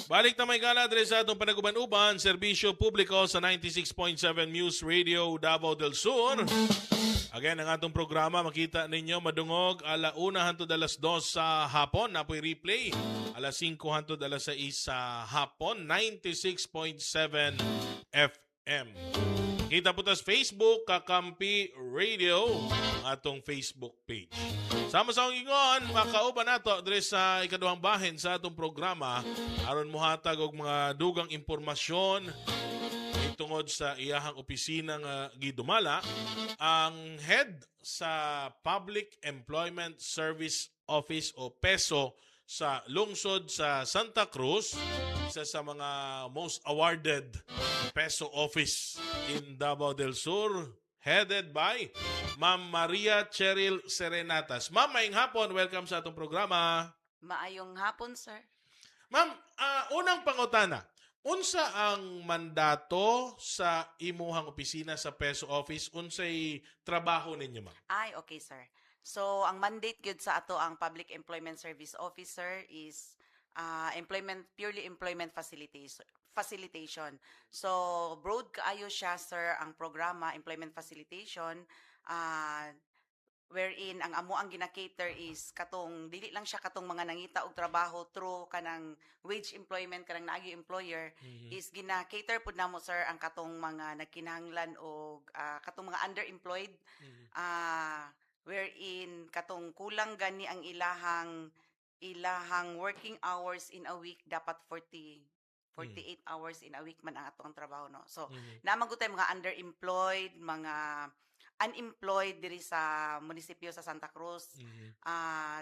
Balik na may gala dre sa atong panaguban-uban, serbisyo publiko sa 96.7 News Radio Davao del Sur. Again, ang atong programa, makita ninyo madungog ala 1 hangtod alas 2 sa hapon. Napoy replay, alas 5 hangtod alas 6 sa hapon, 96.7 FM. Kita po tas Facebook, Kakampi Radio, ang atong Facebook page. Sama sa akong ingon, makauban nato adres sa ikaduhang bahin sa atong programa aron mohatag og mga dugang impormasyon tungod sa iyahang opisina nga gidumala ang head sa Public Employment Service Office o PESO sa lungsod sa Santa Cruz, isa sa mga most awarded PESO office in Davao del Sur, headed by Ma'am Maria Cheryl Serenatas. Ma'am, maayong hapon. Welcome sa atong programa. Maayong hapon, sir. Ma'am, unang pangutana. Unsa ang mandato sa imuhang opisina sa PESO office? Unsay trabaho ninyo, ma'am? Ay, okay, sir. So, ang mandate gyud sa ato ang Public Employment Service Officer is purely employment facilitation. So, broad kaayo siya, sir, ang programa, employment facilitation, wherein ang amo ang gina-cater is katong dili lang siya katong mga nangita og trabaho through kanang wage employment kanang naagi employer is gina-cater pud namo, sir, ang katong mga nagkinahanglan og katong mga underemployed wherein katong kulang gani ang ilahang working hours in a week dapat 48 hours in a week man ang atong trabaho, no. So naman gud tay mga underemployed, mga unemployed diri sa munisipyo sa Santa Cruz.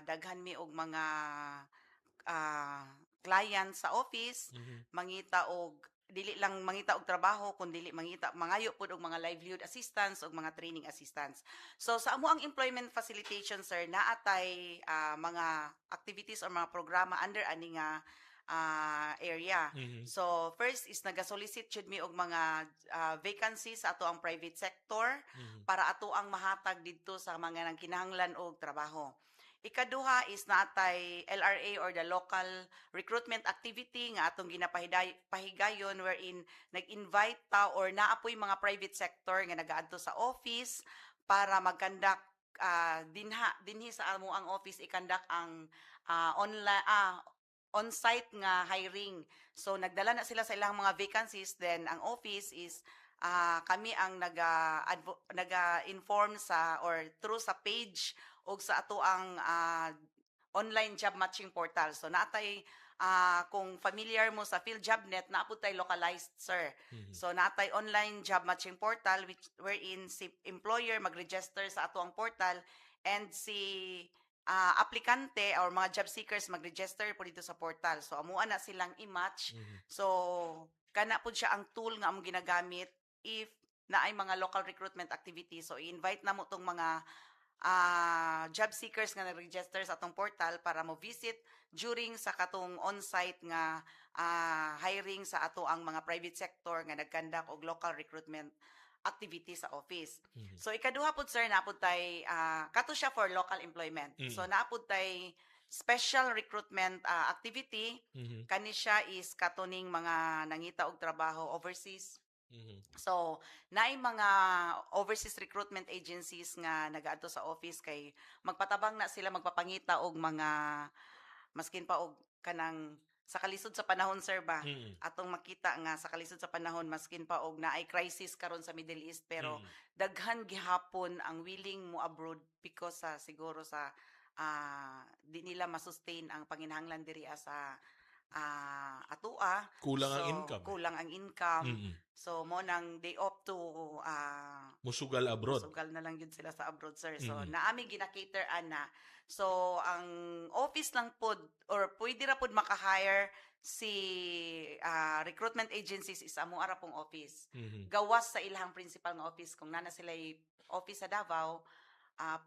Daghan mi og mga clients sa office, mangita og dili lang mangita og trabaho kundi dili mangita mangayo pud og mga livelihood assistance og mga training assistance. So sa amo ang employment facilitation, sir, naatay mga activities or mga programa under ani nga area. So first is naga-solicit jud mi og mga vacancies sa ato ang private sector para ato ang mahatag didto sa mga nangkinahanglan og trabaho. Ikaduha is naatay LRA or the local recruitment activity nga atong ginapahigayon wherein nag-invite ta or naapoy mga private sector nga nagaadto sa office para mag-conduct dinhi sa amo ang office i-conduct ang on-site nga hiring. So nagdala na sila sa ilang mga vacancies, then ang office is kami ang naga-inform sa or through sa page o sa ato ang online job matching portal. So naatay kung familiar mo sa PhilJobNet, naapod tay localized, sir. So naatay online job matching portal wherein si employer mag-register sa ato ang portal and si aplikante or mga job seekers mag-register po dito sa portal. So amuan na silang i-match. So kana po siya ang tool nga among ginagamit if na ay mga local recruitment activities. So i-invite na mo tong mga job seekers nga nag-register sa atong portal para mo visit during sa katong on-site nga hiring sa ato ang mga private sector nga nag-conduct og local recruitment activity sa office. So ikaduha pud, sir, naapod tay kato siya for local employment. So naapod tay special recruitment activity. Kani siya is katuning mga nangita og trabaho overseas. So naay mga overseas recruitment agencies nga nagaadto sa office kay magpatabang na sila magpapangita og mga maskin pa og kanang sa kalisod sa panahon, sir, ba atong makita nga sa kalisod sa panahon maskin pa og naay crisis karon sa Middle East pero daghan gihapon ang willing mo abroad because sa siguro sa di nila masustain ang panginahanglan diri sa Kulang ang income. Kulang ang income. So mo nang they opt to musugal abroad. Musugal na lang yun sila sa abroad, sir. So naami gina-cater ana. So ang office lang pod or pwede ra pod maka-hire si recruitment agencies is amo ara pong office. Gawas sa ilahang principal nga office kung nana sila office sa Davao,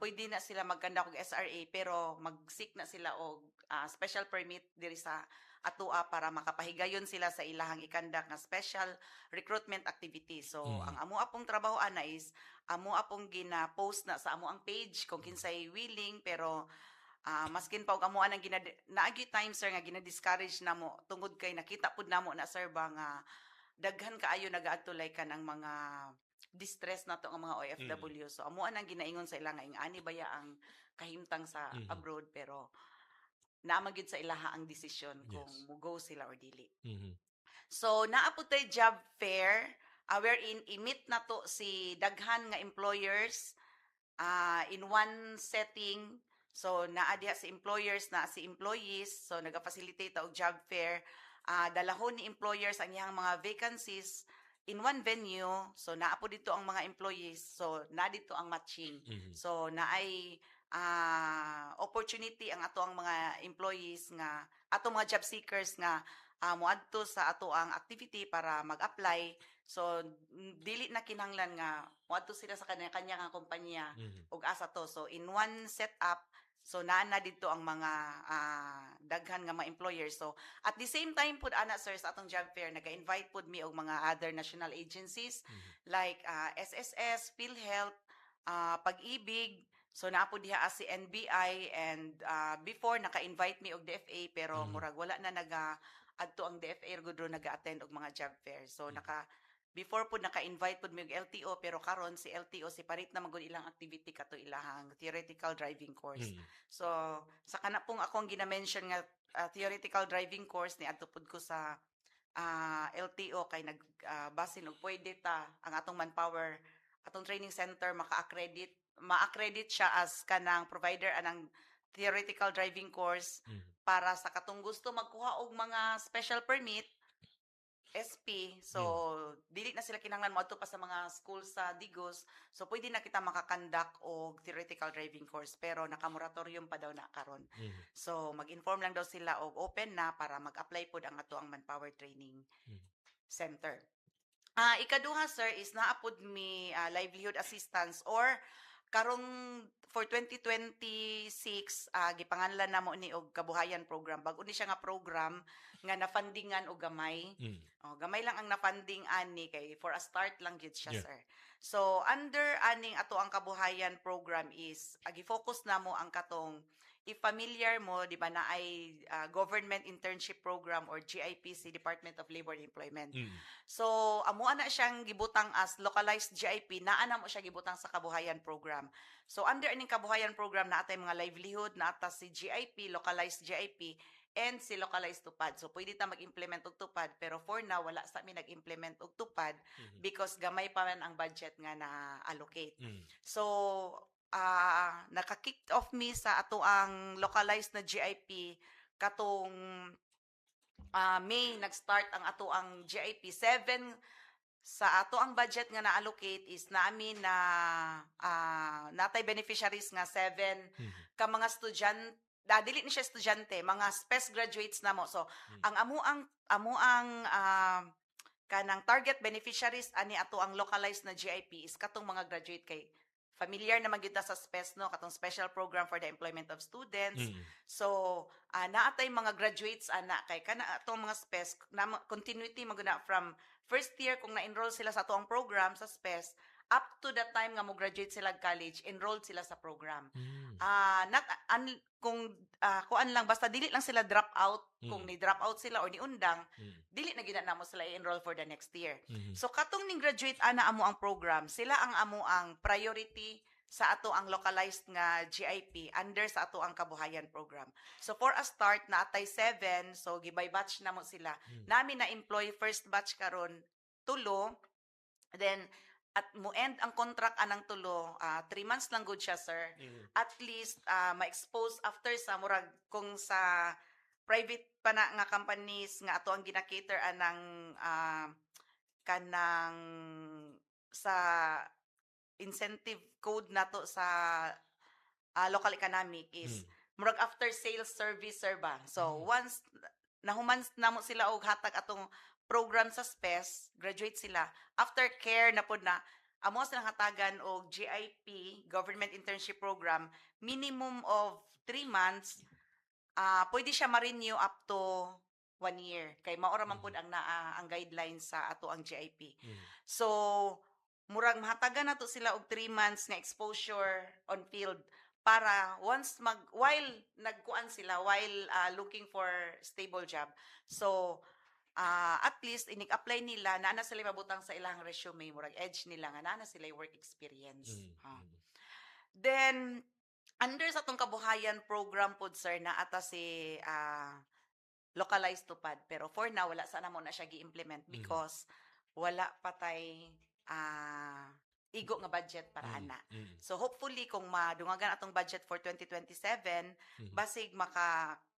pwede na sila magkanda og SRA pero mag-seek na sila og special permit diri sa atua para makapahigayon sila sa ilahang ikandak nga special recruitment activity. So ang amo apong trabaho ana is amo apong gina-post na sa amo ang page kung kinsay willing pero maskin pa og amuan ang naagi time sir nga gina-discourage namo tungod kay nakita pud namo na sir ba nga daghan kaayo nagaadtulay ka ng mga distress nato nga mga OFW. So amuan ang ginaingon sa ila nga ingani baya ang kahimtang sa abroad, pero naamang gyud sa ilaha ang desisyon kung Yes. mugo sila or dili. Mhm. So naapod tay job fair wherein i-meet nato si daghan nga employers in one setting. So naa diha si employers na si employees, so naga-facilitate og job fair. Dalahon ni employers ang iyang mga vacancies in one venue. So naa po dito ang mga employees, so na dito ang matching. So naay opportunity ang ato ang mga employees nga ato mga job seekers nga moadto sa ato ang activity para mag-apply. So dili na kinahanglan nga moadto sila sa kanya-kanya nga kumpanya ug asa to. So in one setup, so naa na dito ang mga daghan nga mga employers. So at the same time pud ana sir sa atong job fair naga-invite pud mi og mga other national agencies like SSS, PhilHealth, Pag-ibig. So naa po diha si NBI, and before naka-invite mi og DFA pero murag wala na adto ang DFA gudro naga-attend og mga job fair. So before po naka-invite po mi og LTO, pero karon si LTO separate na magud ilang activity kato ilahang theoretical driving course. So sa kana pong akong gina-mention nga theoretical driving course ni adto pud ko sa LTO kay basin og pwede ta ang atong manpower, atong training center ma-accredit siya as kanang provider anang theoretical driving course para sa katong gusto magkuha og mga special permit SP. So dili na sila kinahanglan moadto pa sa mga school sa Digos. So pwede na kita makakandak og theoretical driving course, pero naka-moratorium pa daw na karon. So mag-inform lang daw sila og open na para mag-apply pod ang ato ang manpower training center. Ikaduha sir is naapod mi livelihood assistance, or karong for 2026 gipanganlan namo ni og kabuhayan program. Bag-o ni siya nga program nga na-fundingan og gamay. Gamay lang ang na-funding ani kay for a start lang gyud siya sir. So under aning ato ang kabuhayan program is gi-focus namo ang katong, if familiar mo, di ba, na ay Government Internship Program or GIPC, Department of Labor and Employment. So, amuan na siyang gibutang as localized GIP, naa na mo siya gibutang sa kabuhayan program. So, under aning kabuhayan program, naatay mga livelihood, naata si GIP, localized GIP, and si localized tupad. So, pwede ta mag-implement og tupad, pero for now, wala sa amin nag-implement og tupad because gamay pa man ang budget nga na-allocate. So, naka-kick off mi sa ato ang localized na GIP katong May nag-start ang ato ang GIP 7. Sa ato ang budget nga na-allocate is namin na natay beneficiaries nga 7 ka mga estudyante. Dili ni siya estudyante, mga SPES graduates na mo. So ang amuang kanang target beneficiaries ani ato ang localized na GIP is katong mga graduate kay familiar naman kita sa SPES, no, katong Special Program for the Employment of Students. So naatay mga graduates ana kay kana atong mga SPES na continuity maguna from first year kung na-enroll sila sa atong program sa SPES up to the time nga mo graduate sila college, enrolled sila sa program. Kung kuan lang basta dili lang sila drop out, kung ni drop out sila or ni undang, dili na gina namo sila i-enroll for the next year. So katong ning graduate ana amo ang program, sila ang amo ang priority sa ato ang localized nga GIP under sa ato ang kabuhayan program. So for a start na atay 7, so gibay batch namo sila. Nami na employ first batch karon 3, then at mo end ang contract anang 3 months lang good siya sir. At least ma-expose after sa murag kung sa private pa na nga companies nga ato ang gina-cater anang kanang sa incentive code nato sa local economic is murag after sales service sir ba. So once nahuman namo sila og hatag atong program sa SPES, graduate sila, after care na pod na amo silang hatagan og GIP, Government Internship Program, minimum of 3 months. Pwede siya ma-renew up to 1 year kay mao ra man pod ang ang guidelines sa ato ang GIP. So murag mahatagan nato sila og 3 months nga exposure on field para once while nagkuan sila, while looking for stable job. So, at least inig-apply nila na sila mabutang sa ilang resume, murag edge nila nga na sila work experience. Then under sa tong kabuhayan program pod sir na ata si localized tupad, pero for now wala sana mo na siya gi-implement because wala patay igo nga budget para ana. So hopefully kung madungagan atong budget for 2027, basig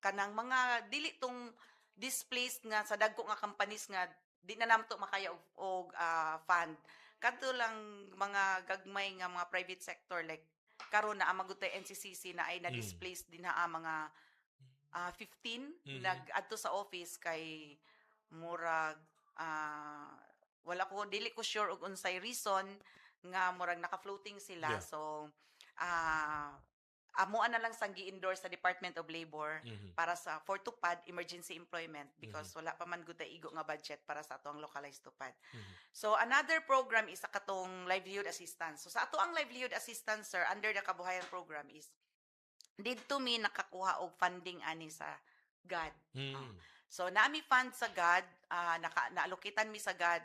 kanang mga dili tong displaced nga sa dagko nga companies nga di na namto makaya og fund. Kadto lang mga gagmay nga mga private sector like karon na magutay NCCC na ay na-displaced din ha mga 15 nag-adto sa office kay murag wala ko dili ko sure og unsay reason nga murag naka-floating sila. So amuan na lang sang gi-endorse sa Department of Labor para sa for tupad emergency employment because wala pa man gud igo nga budget para sa atong localized tupad. So another program is sa katong livelihood assistance. So sa ato ang livelihood assistance sir under the kabuhayan program is didto mi nakakuha og funding ani sa GAD. So nami fund sa GAD, naalokitan mi sa GAD.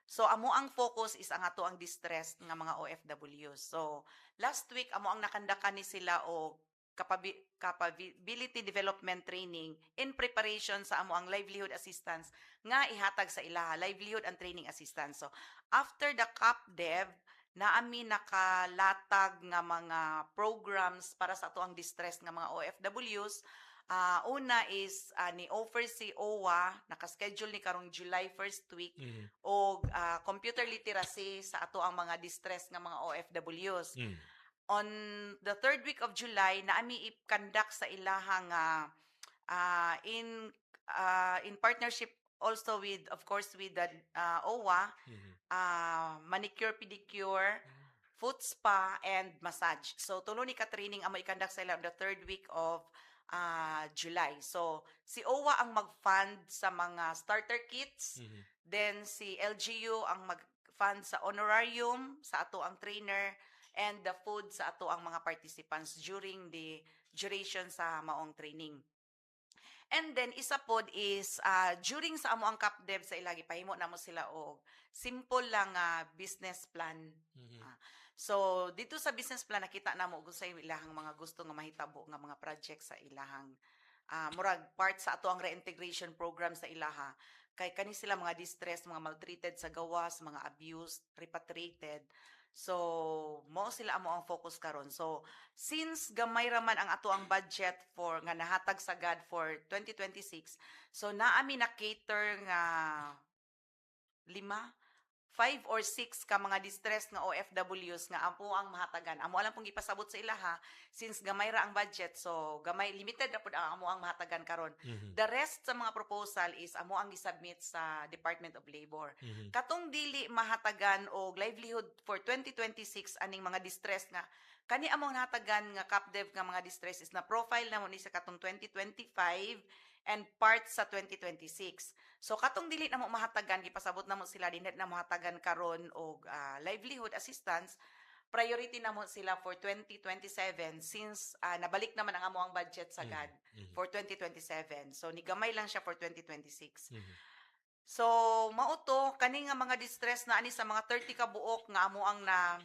So amo ang focus is ang ato ang distress nga mga OFWs. So last week amo ang nakandakan ni sila og capability development training in preparation sa amo ang livelihood assistance nga ihatag sa ilaha, livelihood and training assistance. So after the CapDev naami nakalatag nga mga programs para sa ato ang distress nga mga OFWs. Una is ni offer si OWA, naka-schedule ni karong July 1st week og computer literacy sa ato ang mga distress nga mga OFWs. On the 3rd week of July naami i-conduct sa ilahang in partnership also with of course with the OWA, manicure, pedicure, foot spa and massage. So tulo ni ka training amo i-conduct sa ila on the 3rd week of July. So si OWA ang mag-fund sa mga starter kits, then si LGU ang mag-fund sa honorarium sa ato ang trainer and the food sa ato ang mga participants during the duration sa maong training. And then isa pod is during sa amo ang CapDev sa ilagi pahimo namo sila og simple lang business plan. So dito sa business plan nakita namo kung sa ilahang mga gusto nga mahitabo nga mga project sa ilahang murag part sa ato ang reintegration program sa ilaha kay kani sila mga distressed, mga maltreated sa gawas, mga abused, repatriated. So mao sila amo ang focus karon. So since gamay raman ang ato ang budget for nga nahatag sa GAD for 2026, so naami na cater nga 5 or 6 ka mga distressed nga OFWs nga amo ang mahatagan. Amo lang pong ipasabot sa ilaha since gamay ra ang budget. So gamay limited ra pud ang amo ang mahatagan karon. The rest sa mga proposal is amo ang gi-submit sa Department of Labor. Katong dili mahatagan og livelihood for 2026 aning mga distressed nga kani among nahatagan nga CapDev nga mga distress is na profile na mo ni sa katong 2025 and parts sa 2026. So katong dili na mo mahatagan gipasabot na mo sila dinhet na mahatagan karon og livelihood assistance, priority na mo sila for 2027 since nabalik naman ang amo ang budget sa GAD for 2027. So nigamay lang siya for 2026. So mauto kani nga mga distress na ani sa mga 30 ka buok nga amo ang na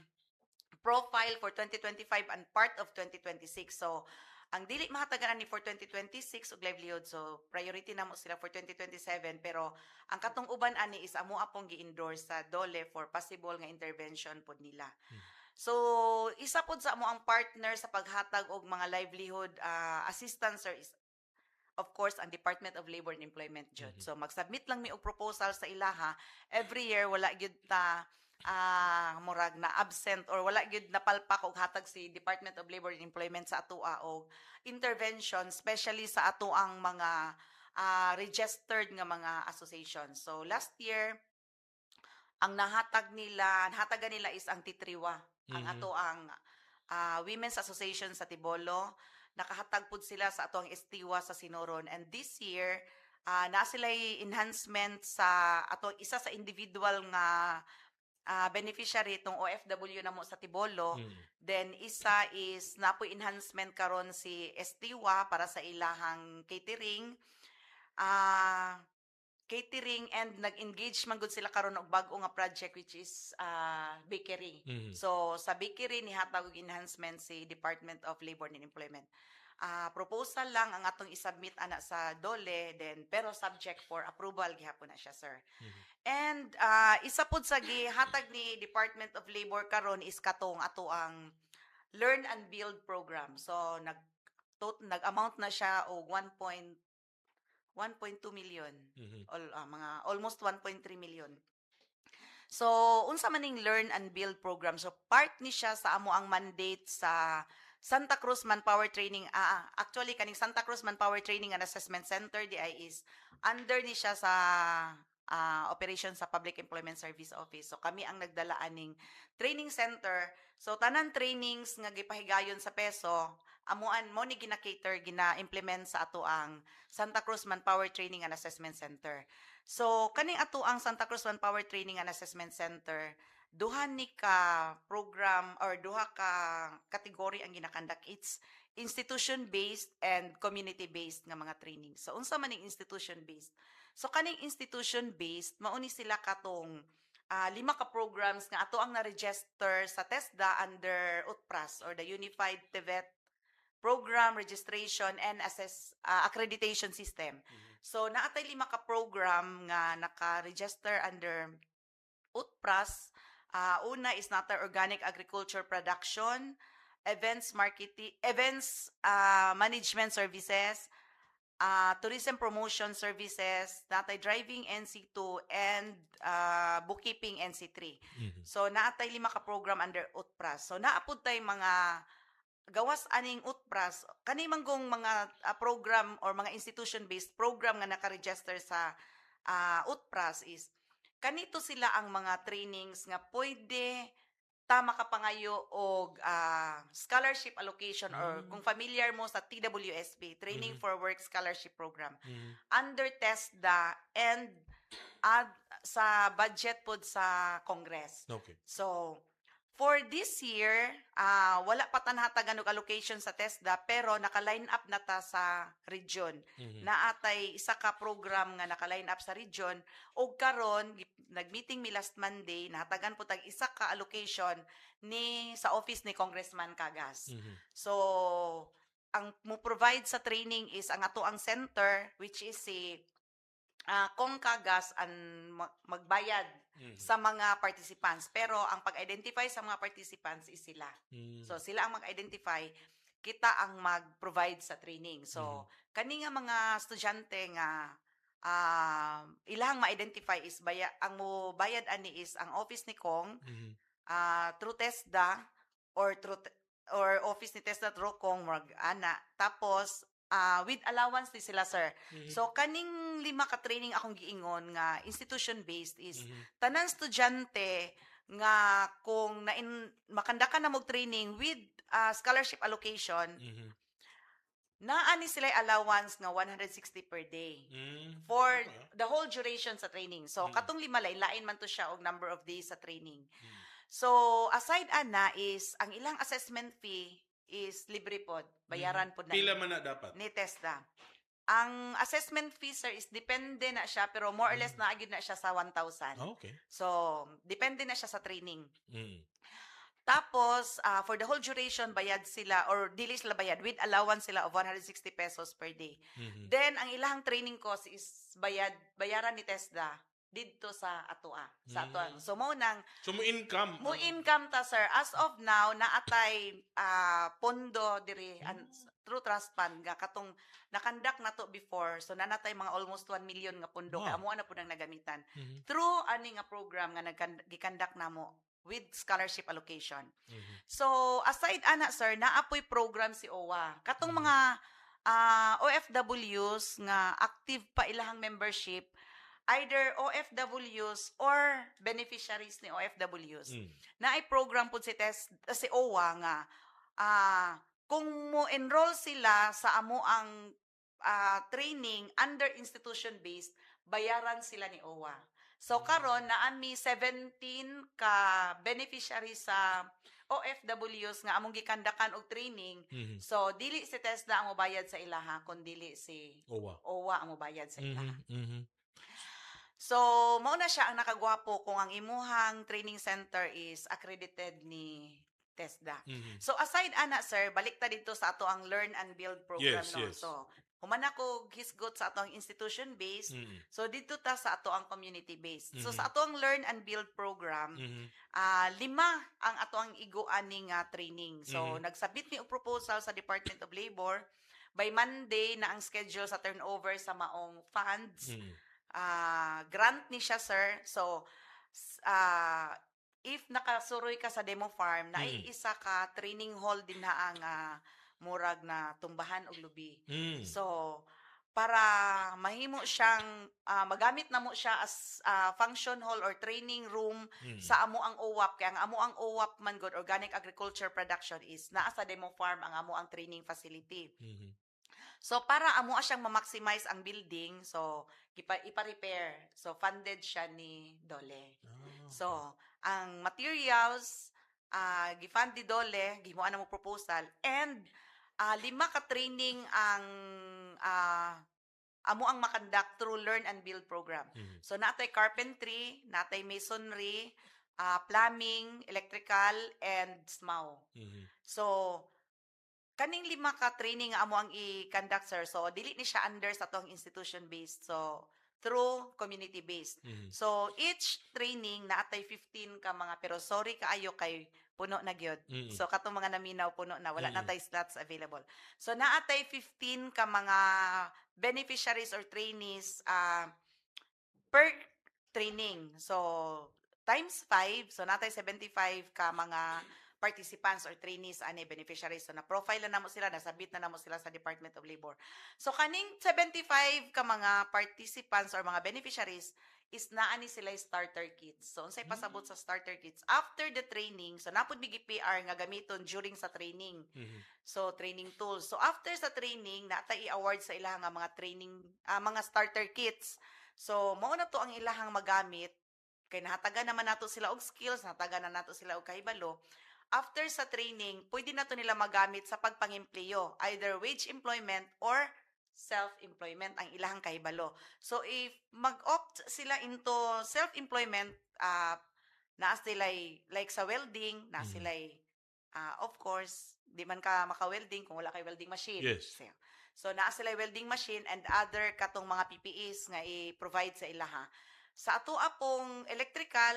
profile for 2025 and part of 2026. So ang dili mahatagan ni for 2026 og livelihood, so priority na mo sila for 2027, pero ang katong uban ani is amo apong gi-endorse sa DOLE for possible nga intervention pod nila. So isa pod sa amo ang partner sa paghatag og mga livelihood assistance is of course ang Department of Labor and Employment jud. So mag-submit lang mi og proposal sa ilaha every year, wala gyud ta murag na absent or wala gyud napalpak og hatag si Department of Labor and Employment sa atoa og intervention, especially sa ato ang mga registered nga mga associations. So last year ang nahatagan nila is ang Titriwa, ang ato ang Women's Association sa Tibolo. Nakahatag pud sila sa ato ang Estiwa sa Sinoron, and this year na sila enhancement sa ato isa sa individual nga beneficiary itong OFW na mo sa Tibolo. Mm. Then isa is napoy enhancement karon si Estiwa para sa ilahang catering. Catering and nag-engage man gud sila karon og bag-o nga project which is bakery. Mhm. So sa bakery nihatag og enhancement si Department of Labor and Employment. Proposal lang ang atong isubmit ana sa DOLE then pero subject for approval gihapon na siya, sir. Mhm. And isa pud sa gihatag ni Department of Labor karon is katong ato ang Learn and Build program. So nag-amount na siya og 1.2 million. Mhm. Mga almost 1.3 million. So, unsa man ning Learn and Build program. So, part ni siya sa amo ang mandate sa Santa Cruz Manpower Training. Actually, kaning Santa Cruz Manpower Training and Assessment Center, di ay is under ni siya sa operation sa Public Employment Service Office. So, kami ang nagdala aning training center. So, tanan trainings nga gipahigayon sa peso, amuan mo ni gina-cater, gina-implement sa ato ang Santa Cruz Manpower Training and Assessment Center. So, kaning ato ang Santa Cruz Manpower Training and Assessment Center, duha ni ka program or duha ka category ang ginakandak. It's institution-based and community-based nga mga training. So, unsa man ning institution-based? So, kaning institution-based, mauni sila katong 5 ka programs nga ato ang na-register sa TESDA under UTPRAS or the Unified TVET Program Registration and Accreditation System. So naatay 5 ka program nga naka-register under UTPRAS. Una is nata Organic Agriculture Production, Events Management Services, Tourism Promotion Services, natay Driving NC2 and Bookkeeping NC3. Mhm. So naatay 5 ka program under UTPRAS. So naapud tay mga gawas aning UTPRAS, kani manggong mga program or mga institution-based program nga naka-register sa UTPRAS is kanito sila ang mga trainings nga pwede tama ka pangayo og scholarship allocation or kung familiar mo sa TWSP, Training for Work Scholarship Program, Mhm. under TESDA and sa budget pod sa Congress. Okay. So, for this year, wala pa tanhatagan og allocation sa TESDA pero naka-line up na ta sa region. Mhm. Naatay isa ka program nga naka-line up sa region og karon nag-meeting mi last Monday, nahatagan po tag isa ka allocation ni sa office ni Congressman Cagas. Mhm. So, ang mo provide sa training is ang ato ang center which is si Kong Cagas ang magbayad Mhm. sa mga participants. Pero ang pag-identify sa mga participants is sila. Mhm. So sila ang mag-identify, kita ang mag-provide sa training. So kani nga mga estudyante nga ilang ma-identify is ang mo bayad ani is ang office ni Kong Mhm. through TESDA or office ni TESDA through Kong ana. Tapos with allowance ni sila, sir. Mhm. So kaning 5 ka training akong giingon nga institution based is Mhm. tanan estudyante nga kung makanda na mo training with scholarship allocation, Mhm. naa ni sila allowance nga 160 per day Mhm. for Okay. the whole duration sa training. So katong 5 lain man to siya og number of days sa training. Mhm. So aside ana is ang ilang assessment fee is libre pod, bayaran pod na Pila man na dapat? ni TESDA. Ang assessment fee, sir, is depende na siya, pero more or less naagid na siya sa 1,000. Okay. So, depende na siya sa training. Mhm. Tapos, for the whole duration, bayad sila, or dili sila bayad, with allowance sila of 160 pesos per day. Mhm. Then, ang ilang training cost is bayaran ni TESDA dito sa atoa. Sa atoa. So, mo So mo income. income ta, sir. As of now, naatay pondo diri through trust fund nga katong nakandak na to before. So nanatay mga almost 1 million nga pondo Wow. kay amo na pud ang nagamitan. Mhm. Through ani nga program nga gikandak namo with scholarship allocation. Mhm. So aside ana, sir, naapoy program si OWA. Katong mga OFWs nga active pa ilahang membership, either OFWs or beneficiaries ni OFWs. Mhm. Naay program pud si OWA nga kung mo enroll sila sa amo ang training under institution based, bayaran sila ni OWA. So karon naami 17 ka beneficiary sa OFWs nga among gikandakan og training. So dili si TESDA ang mobayad sa ilaha kun dili si OWA ang mobayad sa ilaha. So mao na siya ang nakagwapo kung ang imuhang training center is accredited ni TESDA. So aside ana sir, balik ta dito sa ato ang learn and build program Yes, no. yes. So human ako hisgot sa ato ang institution based. So dito ta sa ato ang community based. So sa ato ang learn and build program, 5 ang ato ang iguan ning training. So nagsubmit mi og proposal sa Department of Labor. By Monday na ang schedule sa turnover sa maong funds. Grant ni siya sir. So if nakasuroy ka sa demo farm, na isa ka training hall din na ang murag na tumbahan og lubi. So para mahimo siyang magamit na mo siya as function hall or training room sa amo ang OWAP. Kaya ang amo ang OWAP man good, Organic Agriculture Production, is naa sa demo farm ang amo ang training facility. So para amo siyang ma-maximize ang building, so ipa-repair. So funded siya ni Dole. So ang materials gifund ni Dole, gimuan na mo proposal, and 5 ka training ang amo ang makandak through learn and build program. So natay carpentry, natay masonry, plumbing, electrical, and SMAW. So kaning 5 ka training nga amo ang i-conduct sir. So dili ni siya under sa atong institution based. So through community based. So each training naatay 15 ka mga, pero sorry kaayo kay puno na gyud. So katong mga naminaw puno na, wala na tay slots available. So naatay 15 ka mga beneficiaries or trainees per training. So times 5, so natay 75 ka mga participants or trainees ani beneficiaries. So na-profile na namo sila, nasabit na namo sila sa Department of Labor. So kaning 75 ka mga participants or mga beneficiaries is naani sila starter kits. So unsay pasabot sa starter kits after the training, so napud mi PR nga gamiton during sa training. So training tools. So after sa training, natay i-award sa ilang nga mga training mga starter kits. So mao na to ang ilahang magamit kay nahatagan naman nato sila og skills, nahatagan na nato sila og kahibalo. After sa training, pwede na to nila magamit sa pagpangempleyo, either wage employment or self-employment ang ilahang kahibalo. So if mag-opt sila into self-employment, naa sila like sa welding, naa sila of course, di man ka maka-welding kung wala kay welding machine. Yes. So naa sila welding machine and other katong mga PPEs nga i-provide sa ilaha. Sa ato apong electrical,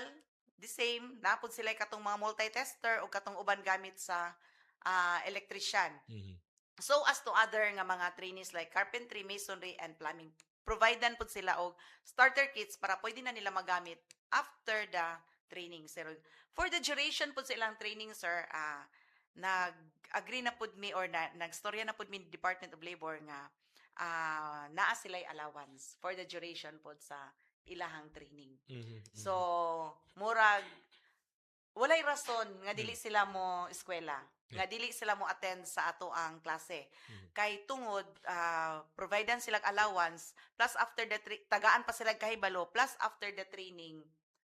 the same, napod sila katong mga multi-tester o katong uban gamit sa electrician. So as to other nga mga trainees like carpentry, masonry, and plumbing, providean po sila og starter kits para pwede na nila magamit after the training. Sir, for the duration po silang training, sir, nag-agree na po mi or nag-storya na po mi Department of Labor nga naa sila'y allowance for the duration po sa ilahang training. So, murag, walay rason nga dili sila mo eskwela, nga dili sila mo attend sa ato ang klase. Kay tungod, providean silang allowance, plus after the tagaan pa sila kahibalo, plus after the training,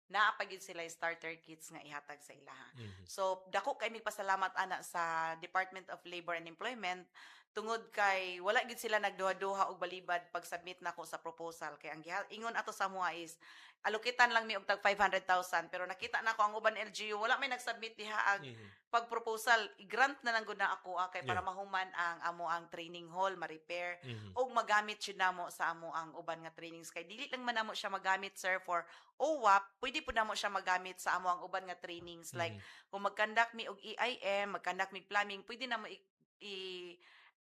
naapagid sila starter kits nga ihatag sa ilaha. So, dako kay pasalamat ana sa Department of Labor and Employment, tungod kay wala gid sila nagduha-duha og balibad pag submit nako sa proposal. Kay ang ingon ato sa mua is alukitan lang mi og tag 500,000, pero nakita nako ang uban LGU wala may nagsubmit diha ag pag proposal, i-grant na lang gud na ako kay para mahuman ang amo ang training hall, ma-repair og magamit jud namo sa amo ang uban nga trainings. Kay dili lang man namo siya magamit sir for OWAP, pwede po namo siya magamit sa amo ang uban nga trainings, like kung mag-conduct mi og EIM, mag-conduct mi plumbing, pwede namo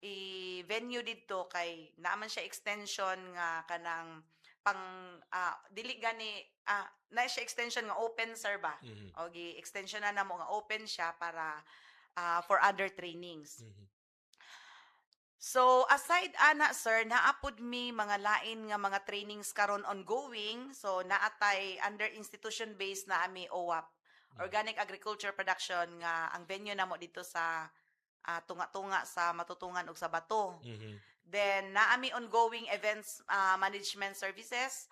i-venue dito kay naaman siya extension nga kanang pang dili gani na siya extension nga open sir ba, o gi-extension na namo nga open siya para for other trainings. So aside ana sir, naapod mi mga lain nga mga trainings karon ongoing. So naatay under institution based na ami OWAP, Organic Agriculture Production, nga ang venue namo dito sa tunga-tunga sa Matutungan ug sa Bato. Then naami ongoing events management services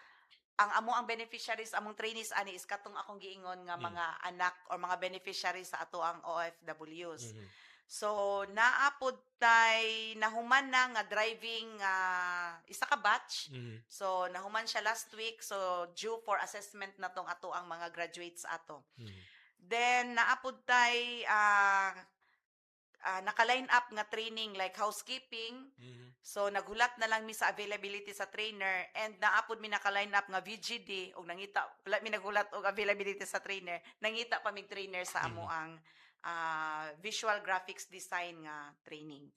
ang beneficiaries among trainees ani is katong akong giingon nga mga anak or mga beneficiaries sa ato ang OFWs. So naapod tay nahuman na nga driving isa ka batch. So nahuman siya last week, so due for assessment na tong ato ang mga graduates ato. Then naapod tay naka-line up nga training like housekeeping. So naghulat na lang mi sa availability sa trainer, and naapod mi naka-line up nga VGD og nangita wala mi naghulat og availability sa trainer, nangita pa mig trainer sa amo ang visual graphics design nga training.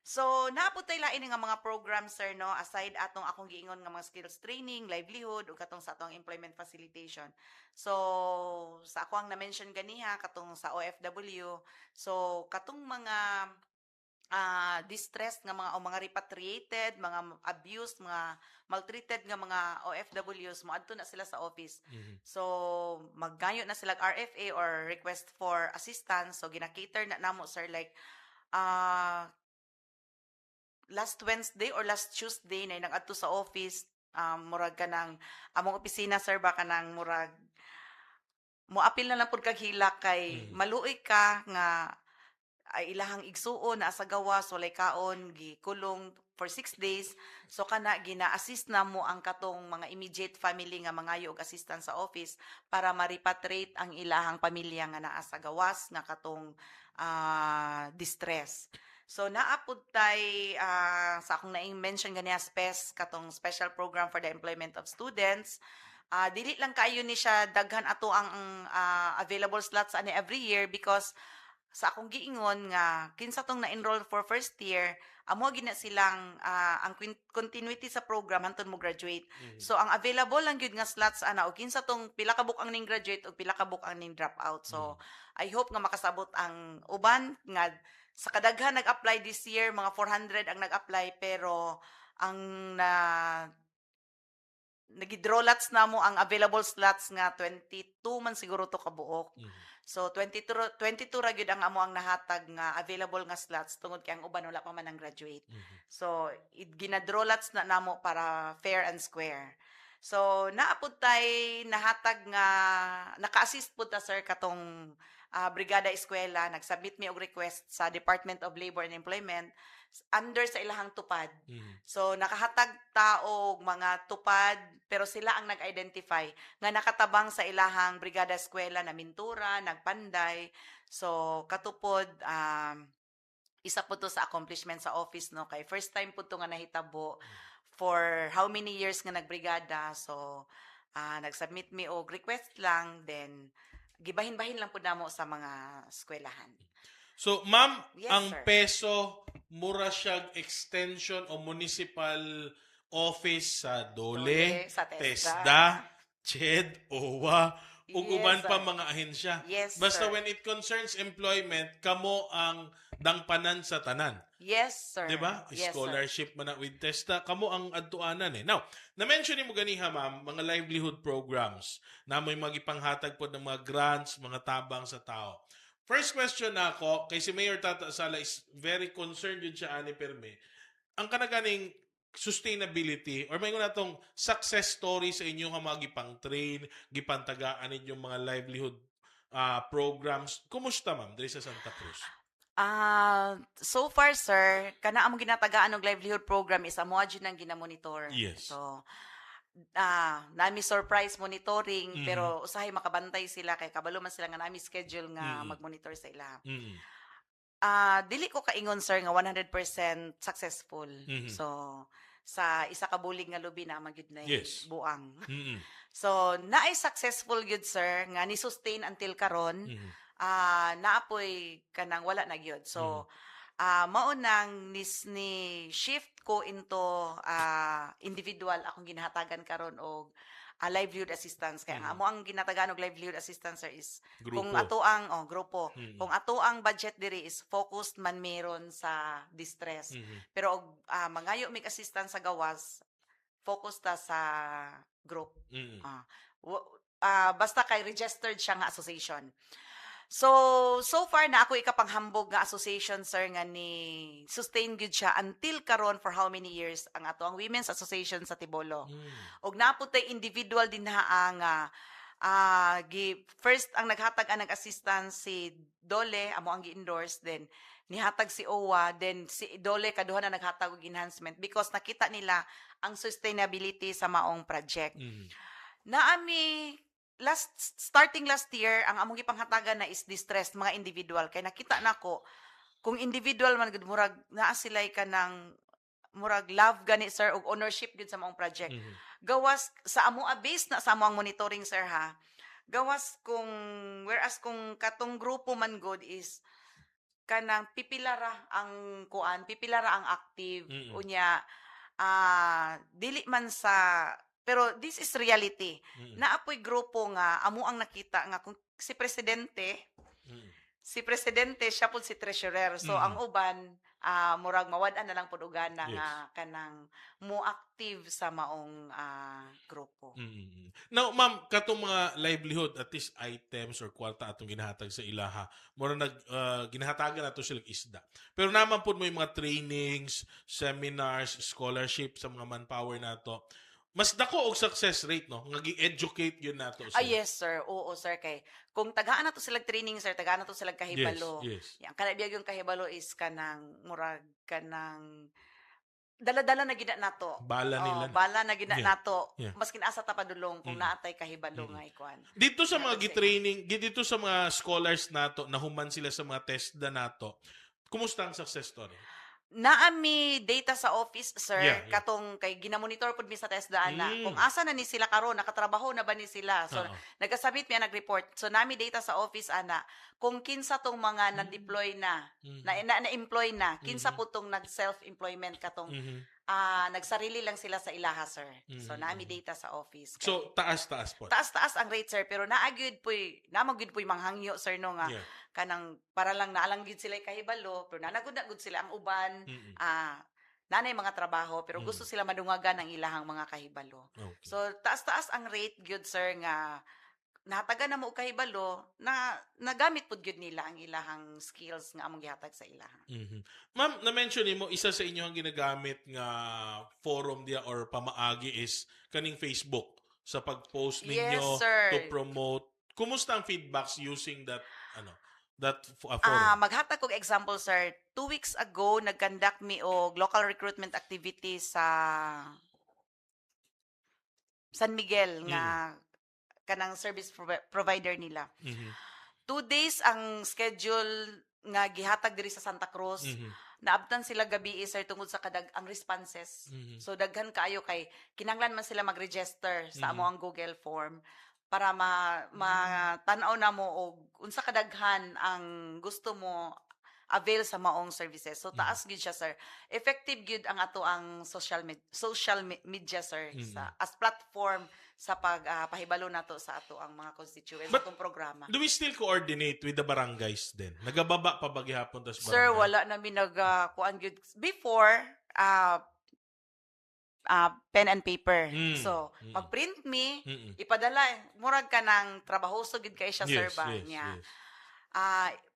So naapod tay lain nga mga programs, sir, no, aside atong akong giingon nga mga skills training, livelihood ug katong sa atong employment facilitation. So sa ako ang na-mention ganiha katong sa OFW, so katong mga distressed nga mga o mga repatriated, mga abused, mga maltreated nga mga OFWs, moadto na sila sa office. So maggayo na sila RFA or request for assistance. So gina-cater na namo, sir, like last Wednesday or last Tuesday na nag-adto sa office, murag ka ng among opisina, sir, baka nang murag moapil na lang pud kag hilak kay maluoy ka nga ay ilahang igsuon na sa gawas, walay kaon, gikulong for 6 days. So kana gina-assist na mo ang katong mga immediate family nga mangayo og assistance sa office para ma-repatriate ang ilahang pamilya nga naa sa gawas nga katong distress. So naapod tay sa akong na-mention ganiya SPES, katong Special Program for the Employment of Students. Dili lang kayo ni siya daghan ato ang available slots ani every year, because sa akong giingon nga kinsa tong na-enroll for first year, amo gina silang ang continuity sa program hantod mo graduate. So ang available lang gyud nga slots ana og kinsa tong pila ka buk-ang ning graduate ug pila ka buk-ang ning drop out. So I hope nga makasabot ang uban nga sa kadaghan nag-apply this year, mga 400 ang nag-apply, pero ang nagi-draw lots na mo ang available slots nga 22 man siguro to kabuok. So 22 ra gyud ang amo ang nahatag nga available nga slots tungod kay ang uban wala pa man ang graduate. So gina-draw lots na namo para fair and square. So naapod tay nahatag nga naka-assist pud ta, sir, katong Brigada Eskwela. Nag-submit mi og request sa Department of Labor and Employment under sa ilahang tupad. So nakahatag taog mga tupad, pero sila ang nag-identify nga nakatabang sa ilahang Brigada Eskwela na Mintura, Nagpanday. So katupod isa po to sa accomplishment sa office, no, kay first time po to nga nahitabo for how many years nga nagbrigada. So nag-submit mi og request lang, then gibahin-bahin lang po namo sa mga eskwelahan. So, ma'am, Yes, ang sir. peso, mura siyang extension o municipal office sa Dole, Sa TESDA, TESDA, CHED, OWA, ug Yes, uban pa sir. mga ahensya. Yes, Basta sir. when it concerns employment, kamo ang dangpanan sa tanan. Yes, sir. Di ba? Yes, sir. Scholarship man na with TESDA, kamo ang adtuanan eh. Now, na-mention mo ganiha, ma'am, mga livelihood programs na may magipanghatag po ng mga grants, mga tabang sa tao. First question na ako, kay si Mayor Tata Sala is very concerned yun siya, ani Perme. Ang kanaganing sustainability or may na tong success story sa inyo nga mga gipang-train, gipantagaan ninyong mga livelihood programs. Kumusta, ma'am, diri sa Santa Cruz? So far, sir, kana among ginatagaan og livelihood program is amo adjud nang ginamonitor. Yes. So nami surprise monitoring, pero usahay makabantay sila kay kabalo man sila nga nami schedule nga magmonitor sa ila. Dili ko kaingon, sir, nga 100% successful. So sa isa ka bulig nga lubi na magyud na Yes. buang. So naay successful gyud, sir, nga ni sustain until karon. Naapoy kanang wala na gyud. So mao nang ni shift ko into individual akong ginahatagan karon og livelihood assistance. Kaya nga amo ang ginatagaan og livelihood assistance, sir, is Grupo. kung ato ang grupo, kung ato ang budget diri is focused man meron sa distress. Pero og mangayo mig assistance sa gawas, focus ta sa group. Basta kay registered siya nga association. So far na ako ikapanghambog nga association sir nga ni sustain gyud siya until karon for how many years ang ato ang Women's Association sa Tibolo. Og naputay individual din ha nga first ang naghatag ang nag-assistance si Dole amo ang gi-endorse, then nihatag si OWA, then si Dole kaduha na naghatag og enhancement because nakita nila ang sustainability sa maong project. Naami starting last year ang among gipanghatagan na is distressed mga individual kay nakita nako kung individual man gud murag naa sila'y kanang murag love gani sir og ownership gud sa maong project. Gawas sa amo base na sa among monitoring sir ha. Gawas whereas kung katong grupo man good is kanang pipilara ang active unya dili man sa pero this is reality. Naapoy grupo nga amo ang nakita nga kung si presidente siya pud si treasurer. So ang uban murag mawad-an na lang pud ugana nga kanang mo active sa maong grupo. Now, ma'am, katong mga livelihood at least items or kwarta atong ginahatag sa ilaha, mura ginahatagan nato sila isda. Pero naman pud mo yung mga trainings, seminars, scholarship sa mga manpower nato. Mas dako og success rate no nga gi-educate yun nato sila. Yes sir, oo sir kay kung tagaan nato sila training sir, tagaan nato sila kahibalo. Yes. Yang kana biyag yung kahibalo is kanang murag kanang dala-dala na gina nato. Bala na gina nato. Maskin asa ta padulong kung naatay kahibalo nga ikuan. Dito sa mga gi-training, dito sa mga scholars nato nahuman sila sa mga test nato. Kumusta ang success story? Naami data sa office sir katong kay ginamonitor pud mi sa TESDA ana kung asa na ni sila karon nakatrabaho na ba ni sila so nagasubmit mi nag-report so nami data sa office ana kung kinsa tong mga na-deploy na-employ na kinsa pud tong nag-self-employment katong nagsarili lang sila sa ilaha sir so nami data sa office kay, so taas po taas ang rate sir pero naagyud puy manghangyo sir no nga kanang para lang naalang gid sila kahibalo pero nanagud na gud sila ang uban nanay mga trabaho pero gusto sila madungagan ang ilahang mga kahibalo. So taas ang rate gyud sir nga nahatagan na mo og kahibalo na nagamit pud gyud nila ang ilahang skills nga among gihatag sa ilaha. Ma'am, na-mention nimo isa sa inyo ang ginagamit nga forum dia or pamaagi is kaning Facebook sa pag-post ninyo to promote. Kumusta ang feedbacks using that forum? Maghatag kog example sir. 2 weeks ago nag-conduct mi og local recruitment activity sa San Miguel nga kanang service provider nila. 2 days ang schedule nga gihatag diri sa Santa Cruz. Naabtan sila gabi sir tungod sa ang responses. So daghan kaayo kay kinanglan man sila mag-register sa amo ang Google form para matanaw na mo og unsa kadaghan ang gusto mo avail sa maong services. So taas gyud siya sir. Effective gyud ang ato ang social media sir as platform sa pagpahibalo nato sa ato ang mga constituents sa atong programa. Do we still coordinate with the barangays then? Nagababa pa ba gihapon tas barangay? Sir, wala namin kuan gyud before pen and paper. So, mag-print me, ipadala, murag ka ng trabahoso gid kay siya sir ba niya.